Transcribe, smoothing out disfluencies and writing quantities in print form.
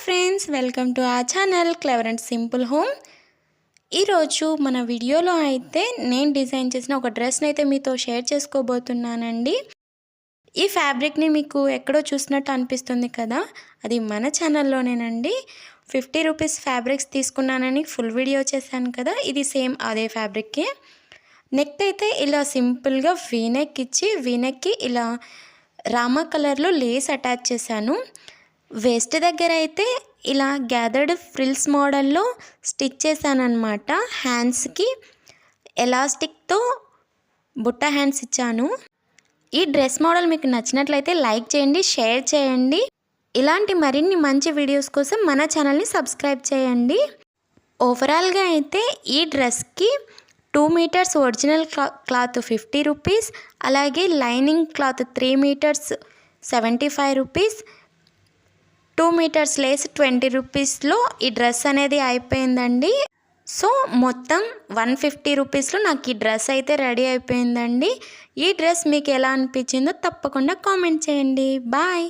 Friends, welcome to our channel clever and simple home. ఈరోజు మన వీడియోలో అయితే నేను డిజైన్ చేసిన ఒక డ్రెస్ని అయితే మీతో షేర్ చేసుకోబోతున్నానండి. ఈ ఫ్యాబ్రిక్ని మీకు ఎక్కడో చూసినట్టు అనిపిస్తుంది కదా, అది మన ఛానల్లోనేనండి. 50 రూపీస్ ఫ్యాబ్రిక్స్ తీసుకున్నానని ఫుల్ వీడియో చేశాను కదా, ఇది సేమ్ అదే ఫ్యాబ్రిక్కే. నెక్ అయితే ఇలా సింపుల్గా వీనెక్ ఇచ్చి వీనెక్కి ఇలా రామా కలర్లో లేస్ అటాచ్ చేశాను. వేస్ట్ దగ్గర అయితే ఇలా గ్యాదర్డ్ ఫ్రిల్స్ మోడల్లో స్టిచ్ చేశానన్నమాట. హ్యాండ్స్కి ఎలాస్టిక్తో బుట్ట హ్యాండ్స్ ఇచ్చాను. ఈ డ్రెస్ మోడల్ మీకు నచ్చినట్లయితే లైక్ చేయండి, షేర్ చేయండి. ఇలాంటి మరిన్ని మంచి వీడియోస్ కోసం మన ఛానల్ని సబ్స్క్రైబ్ చేయండి. ఓవరాల్గా అయితే ఈ డ్రెస్కి 2 మీటర్స్ ఒరిజినల్ క్లాత్ 50 రూపీస్, అలాగే lining cloth 3 metres 75 rupees, 2 metres lace 20 రూపీస్లో ఈ డ్రెస్ అనేది అయిపోయిందండి. సో మొత్తం 150 రూపీస్లో నాకు ఈ డ్రెస్ అయితే రెడీ అయిపోయిందండి. ఈ డ్రెస్ మీకు ఎలా అనిపించిందో తప్పకుండా కామెంట్ చేయండి. బాయ్.